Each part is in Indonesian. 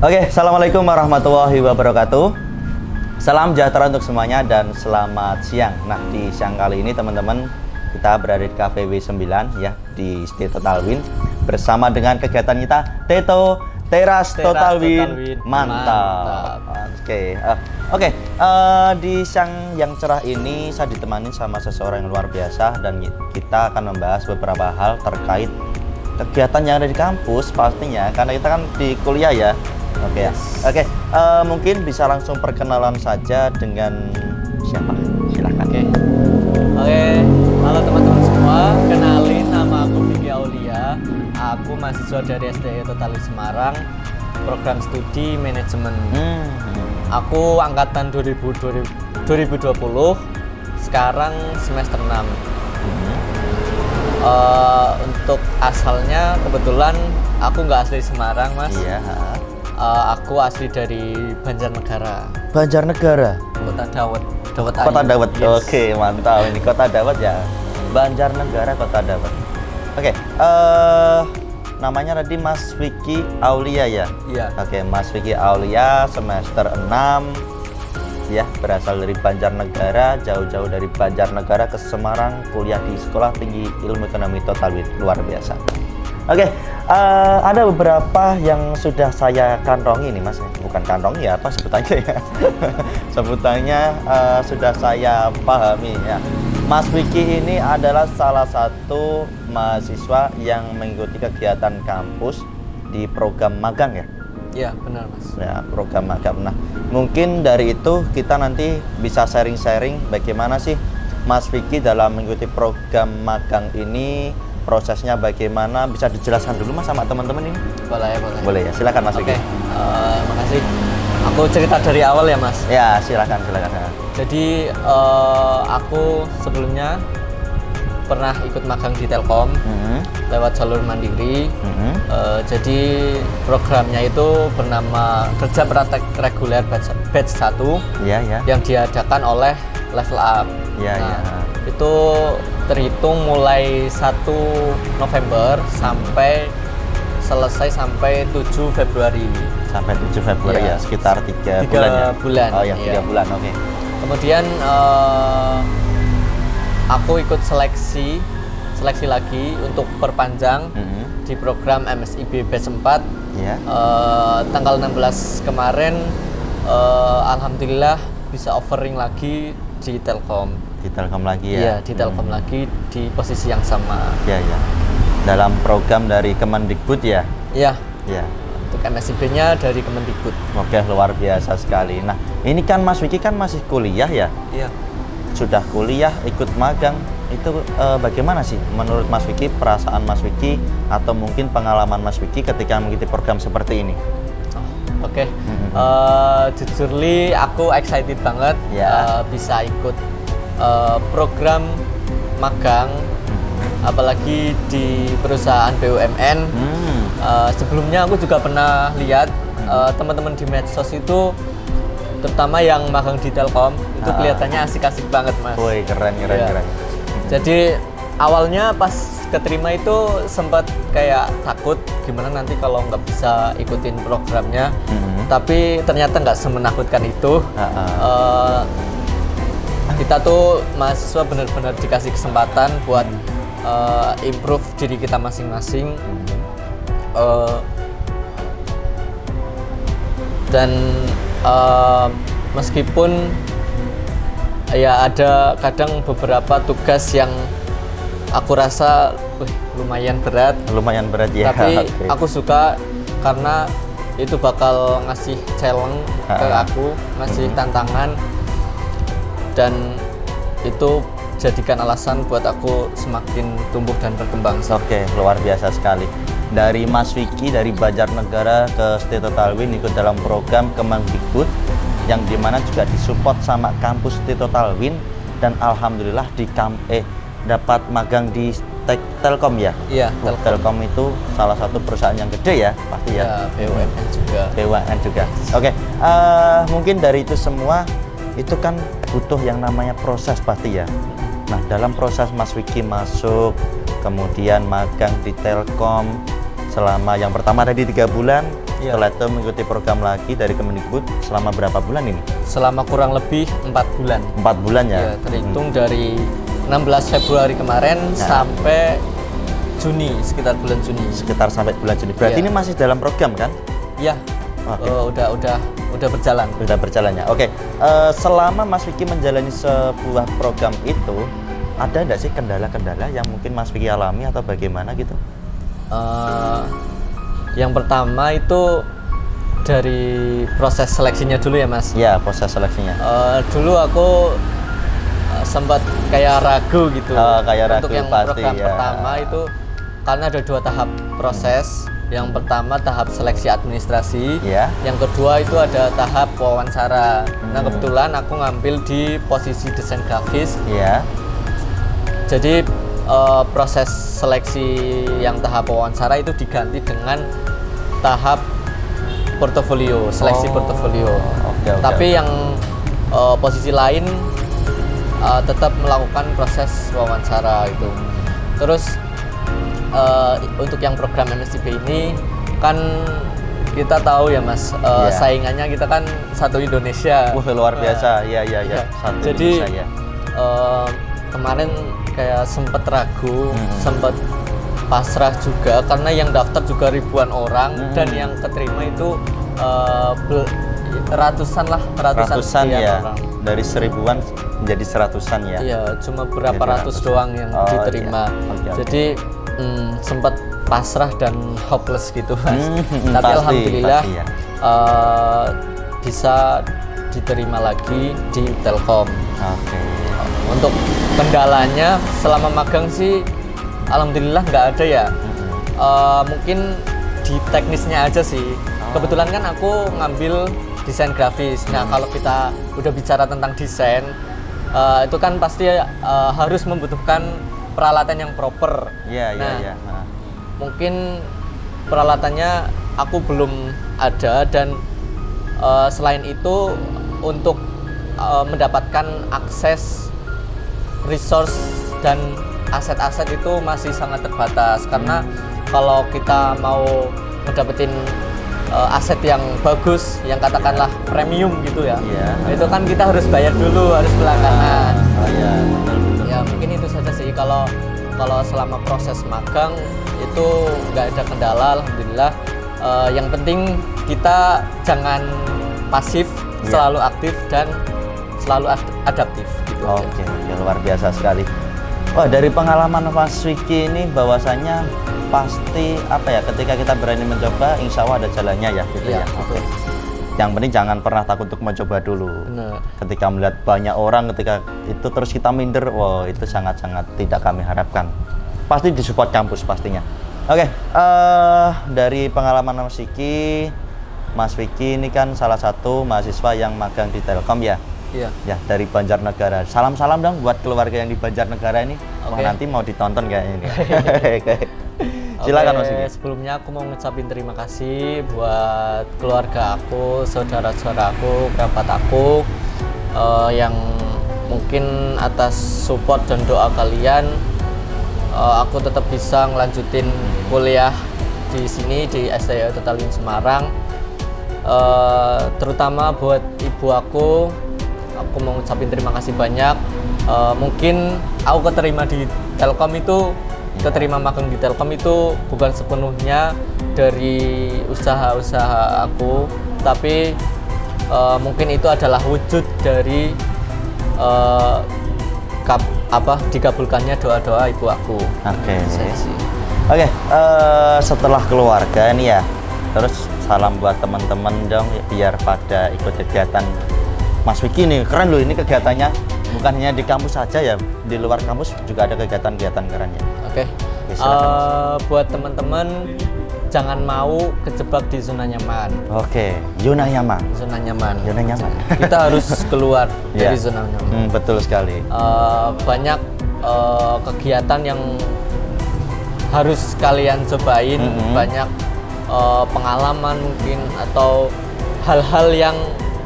Oke, assalamualaikum warahmatullahi wabarakatuh. Salam sejahtera untuk semuanya dan selamat siang. Nah, di siang kali ini teman-teman kita berada di Cafe W9 ya di Stay Total Win bersama dengan kegiatan kita Teto Teras Total Win. Mantap. Oke, di siang yang cerah ini saya ditemani sama seseorang yang luar biasa dan kita akan membahas beberapa hal terkait kegiatan yang ada di kampus pastinya karena kita kan di kuliah ya. Oke. Mungkin bisa langsung perkenalan saja dengan siapa? Silahkan. Oke. Halo teman-teman semua, kenalin nama aku Vicky Aulia. Aku mahasiswa dari STI Total Win Semarang, program studi manajemen. Aku angkatan 2020, sekarang semester 6. Untuk asalnya kebetulan aku nggak asli Semarang, Mas. Iya. Aku asli dari Banjarnegara. Banjarnegara. Kota Dawet. Kota Dawet. Yes. Oke, mantap. Ini Kota Dawet ya. Banjarnegara, Kota Dawet. Oke. Namanya tadi Mas Vicky Aulia ya? Iya. Oke, Mas Vicky Aulia semester 6 ya, berasal dari Banjarnegara, jauh-jauh dari Banjarnegara ke Semarang, kuliah di Sekolah Tinggi Ilmu Ekonomi Total Win, luar biasa. Oke, ada beberapa yang sudah saya kantongi nih Mas, bukan kantongi ya, apa sebutannya ya? Sebutannya sudah saya pahami ya. Mas Vicky ini adalah salah satu mahasiswa yang mengikuti kegiatan kampus di program magang ya? Iya, benar Mas. Ya, program magang. Nah, mungkin dari itu kita nanti bisa sharing-sharing bagaimana sih Mas Vicky dalam mengikuti program magang ini, prosesnya bagaimana, bisa dijelaskan dulu Mas sama teman-teman ini? Boleh. Boleh ya, silakan Mas Vicky. Makasih. Aku cerita dari awal ya Mas. Ya, silakan. Jadi aku sebelumnya pernah ikut magang di Telkom lewat jalur mandiri. Jadi programnya itu bernama Kerja Praktek Reguler Batch 1 yang diadakan oleh Level Up. Itu terhitung mulai 1 November sampai selesai sampai 7 Februari. Sampai 7 Februari ya, sekitar 3 bulan ya? Oh ya, 3 bulan, oke. Kemudian aku ikut seleksi lagi untuk perpanjang di program MSIB Batch 4. Tanggal 16 kemarin alhamdulillah bisa offering lagi di Telkom. Di Telkom lagi ya? Iya, di Telkom lagi di posisi yang sama. Iya. Dalam program dari Kemendikbud ya? Iya. Iya. Untuk MSIB-nya dari Kemendikbud. Oke, luar biasa sekali. Nah, ini kan Mas Vicky kan masih kuliah ya? Iya. Sudah kuliah, ikut magang, itu bagaimana sih menurut Mas Vicky, perasaan Mas Vicky atau mungkin pengalaman Mas Vicky ketika mengikuti program seperti ini? Oke. Jujur Li, aku excited banget bisa ikut program magang, apalagi di perusahaan BUMN. Sebelumnya aku juga pernah lihat teman-teman di medsos itu, terutama yang magang di Telkom, itu kelihatannya asik-asik banget Mas. Woi, keren. Jadi awalnya pas keterima itu sempat kayak takut gimana nanti kalau nggak bisa ikutin programnya. Tapi ternyata nggak semenakutkan itu. Kita tuh mahasiswa benar-benar dikasih kesempatan buat improve diri kita masing-masing. Dan meskipun ya ada kadang beberapa tugas yang aku rasa lumayan berat ya, tapi aku suka karena itu bakal ngasih challenge ke aku, ngasih tantangan, dan itu jadikan alasan buat aku semakin tumbuh dan berkembang. Oke, luar biasa sekali. Dari Mas Vicky dari Banjarnegara ke Stay Total Win ikut dalam program Kemendikbud yang dimana juga disupport sama kampus Stay Total Win, dan alhamdulillah dapat magang di Telkom ya? Iya, Telkom itu salah satu perusahaan yang gede ya, pasti ya? BUMN juga. Oke, mungkin dari itu semua itu kan butuh yang namanya proses pasti ya. Nah, dalam proses Mas Vicky masuk, kemudian magang di Telkom selama yang pertama tadi 3 bulan, Iya. Setelah itu mengikuti program lagi dari Kemendikbud selama berapa bulan ini? Selama kurang lebih 4 bulan. 4 bulan ya? Ya, terhitung dari 16 Februari kemarin sampai Juni, sekitar bulan Juni. Sekitar sampai bulan Juni. Berarti Iya. ini masih dalam program kan? Iya. Oke. Udah berjalan. Sudah berjalan ya. Oke. Selama Mas Vicky menjalani sebuah program itu, ada nggak sih kendala-kendala yang mungkin Mas Vicky alami atau bagaimana gitu? Yang pertama itu dari proses seleksinya dulu ya Mas. Ya, proses seleksinya. Dulu aku sempat kayak ragu gitu. Kayak Untuk ragu, yang pasti, program ya. pertama itu karena ada 2 tahap proses. Yang pertama tahap seleksi administrasi. Ya. Yang kedua itu ada tahap wawancara. Nah kebetulan aku ngambil di posisi desain grafis. Iya. Jadi proses seleksi yang tahap wawancara itu diganti dengan tahap portofolio, seleksi portofolio. Oke. Tapi yang posisi lain tetap melakukan proses wawancara itu. Terus untuk yang program MSCP ini kan kita tahu ya Mas, saingannya kita kan satu Indonesia. Wah, luar biasa. Iya. Satu Jadi Indonesia, ya. Kemarin kayak sempet ragu, sempet pasrah juga karena yang daftar juga ribuan orang dan yang keterima itu ratusan Ratusan sekian ya. orang. Dari 1000-an menjadi 100-an ya. Iya, cuma berapa Jadi ratus doang yang diterima. Iya. Oke. Jadi sempat pasrah dan hopeless gitu Mas. Tapi pasti, alhamdulillah pasti ya. bisa diterima lagi di Telkom. Oke. Untuk kendalanya selama magang sih alhamdulillah nggak ada ya. Mungkin di teknisnya aja sih. Kebetulan kan aku ngambil desain grafis. Nah kalau kita udah bicara tentang desain, itu kan pasti harus membutuhkan peralatan yang proper. Iya. Mungkin peralatannya aku belum ada dan selain itu untuk mendapatkan akses resource dan aset-aset itu masih sangat terbatas karena kalau kita mau ngedapetin aset yang bagus, yang katakanlah premium gitu ya, itu kan kita harus bayar dulu, harus berlangganan. Iya, betul. Ya mungkin itu saja sih kalau selama proses magang itu nggak ada kendala, alhamdulillah. Yang penting kita jangan pasif, selalu aktif dan selalu adaptif gitu. Oke, luar biasa sekali. Wah, dari pengalaman Mas Vicky ini bahwasannya pasti ketika kita berani mencoba, insya Allah ada jalannya ya gitu ya. Betul. Yang penting jangan pernah takut untuk mencoba dulu. Benar. Ketika melihat banyak orang ketika itu terus kita minder, wah itu sangat-sangat tidak kami harapkan. Pasti disupport kampus pastinya. Oke, dari pengalaman Mas Vicky ini kan salah satu mahasiswa yang magang di Telkom ya. Iya. Ya, dari Banjarnegara. Salam-salam dong buat keluarga yang di Banjarnegara ini. Wah, nanti mau ditonton kayaknya ini. Silakan Mas Vicky. Sebelumnya aku mau ngucapin terima kasih buat keluarga aku, saudara-saudaraku, kerabat aku yang mungkin atas support dan doa kalian aku tetap bisa ngelanjutin kuliah di sini di STI Total Win Semarang. Terutama buat ibu aku mau ngucapin terima kasih banyak. Mungkin aku keterima di Telkom itu, keterima magang di Telkom itu bukan sepenuhnya dari usaha-usaha aku, tapi mungkin itu adalah wujud dari dikabulkannya doa-doa ibu aku. Oke. Saya sih. Oke, setelah keluarga nih ya, terus salam buat teman-teman dong biar pada ikut kegiatan Mas Vicky nih. Keren loh ini kegiatannya, bukan hanya di kampus saja ya, di luar kampus juga ada kegiatan-kegiatan keren ya. Oke. Buat teman-teman jangan mau kejebak di zona nyaman. Oke, zona nyaman. Zona nyaman. Zona nyaman. Kita harus keluar dari zona nyaman. Betul sekali. Banyak kegiatan yang harus kalian cobain, banyak pengalaman mungkin atau hal-hal yang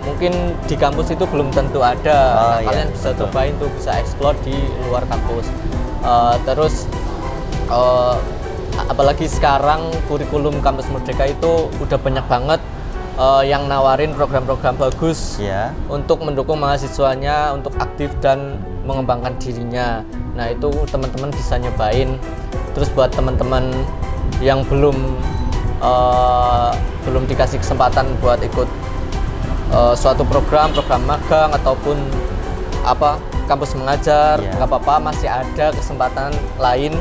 mungkin di kampus itu belum tentu ada. Kalian bisa cobain tuh, bisa explore di luar kampus. Terus apalagi sekarang kurikulum Kampus Merdeka itu udah banyak banget yang nawarin program-program bagus untuk mendukung mahasiswanya untuk aktif dan mengembangkan dirinya. Nah itu teman-teman bisa nyobain. Terus buat teman-teman yang belum dikasih kesempatan buat ikut suatu program magang ataupun kampus mengajar, nggak apa-apa, masih ada kesempatan lain.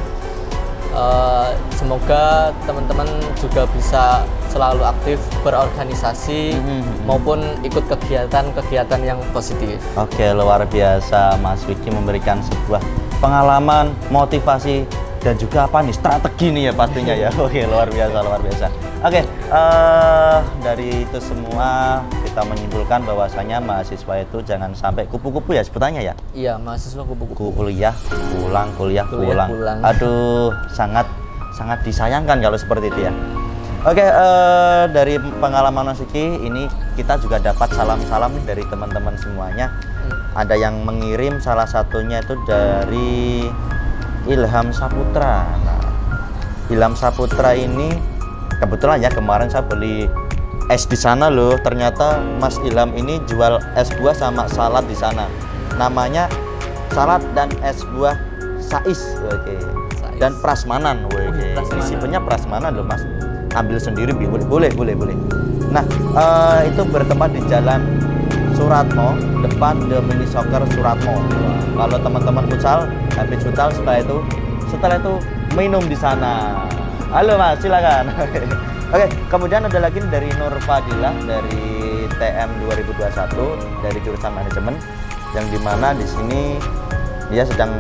Semoga teman-teman juga bisa selalu aktif berorganisasi maupun ikut kegiatan-kegiatan yang positif. Oke, luar biasa Mas Vicky memberikan sebuah pengalaman, motivasi dan juga strategi nih ya pastinya ya. Oke, luar biasa. Oke, dari itu semua kita menyimpulkan bahwasanya mahasiswa itu jangan sampai kupu-kupu ya sebutannya ya. Iya, mahasiswa kupu-kupu. Kuliah pulang. Aduh, sangat disayangkan kalau seperti itu ya. Oke, dari pengalaman Mas Vicky ini kita juga dapat salam-salam nih dari teman-teman semuanya. Ada yang mengirim, salah satunya itu dari Ilham Saputra. Nah, Ilham Saputra ini kebetulan ya kemarin saya beli es di sana loh. Ternyata Mas Ilham ini jual es buah sama salad di sana. Namanya salad dan es buah Sais. Oke. Dan prasmanan. Oke. Isinya prasmanan loh Mas. Ambil sendiri boleh. Nah, itu bertempat di Jalan Suratmo, depan The Mini Soccer Suratmo. Kalau teman-teman futsal, habis futsal setelah itu minum di sana. Halo Mas, silakan. Oke, kemudian ada lagi dari Nur Fadilah dari TM 2021 dari jurusan manajemen, yang dimana di sini dia sedang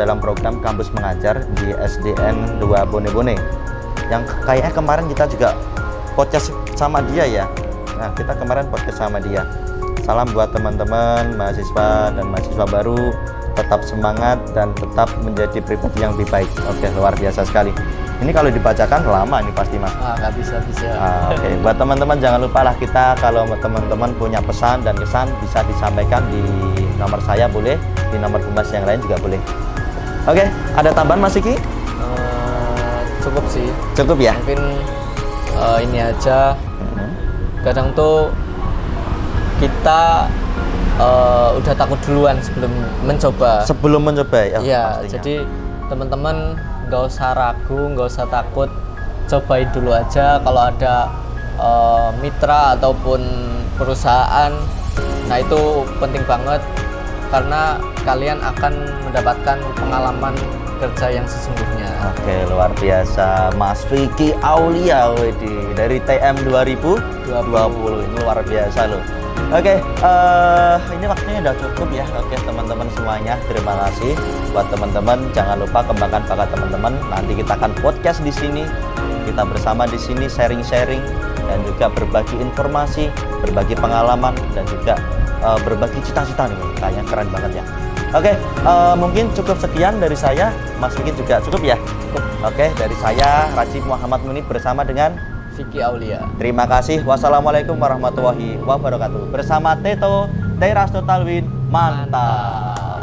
dalam program kampus mengajar di SDN 2 Bone-Bone. Yang kayaknya kemarin kita juga podcast sama dia ya. Nah, kita kemarin podcast sama dia. Salam buat teman-teman mahasiswa dan mahasiswa baru, tetap semangat dan tetap menjadi pribadi yang lebih baik. Oke, luar biasa sekali. Ini kalau dibacakan lama ini pasti Mas. Nggak bisa. Oke, buat teman-teman jangan lupa lah kita kalau teman-teman punya pesan dan kesan bisa disampaikan di nomor saya boleh, di nomor Humas yang lain juga boleh. Oke, ada tambahan Mas Vicky? Cukup sih. Cukup ya? Mungkin ini aja. Kadang tuh kita udah takut duluan sebelum mencoba. Ya. Iya, jadi teman-teman nggak usah ragu, nggak usah takut, cobain dulu aja. Kalau ada mitra ataupun perusahaan, nah itu penting banget karena kalian akan mendapatkan pengalaman kerja yang sesungguhnya. Oke, luar biasa Mas Vicky Aulia dari TM 2020. Ini luar biasa loh. Oke, ini waktunya udah cukup ya. Oke, teman-teman semuanya, terima kasih. Buat teman-teman, jangan lupa kembangkan bakat teman-teman. Nanti kita akan podcast di sini. Kita bersama di sini sharing-sharing dan juga berbagi informasi, berbagi pengalaman dan juga berbagi cita-cita nih. Kayaknya keren banget ya. Oke, mungkin cukup sekian dari saya. Mas Vicky juga cukup ya? Cukup. Oke, dari saya Rajib Muhammad Munib bersama dengan Vicky Aulia. Terima kasih. Wassalamualaikum warahmatullahi wabarakatuh. Bersama Teto, Teras Total Win. Mantap.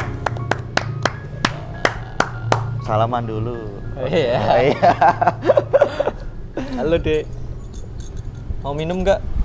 Salaman dulu. Iya. Halo Dek. Mau minum nggak?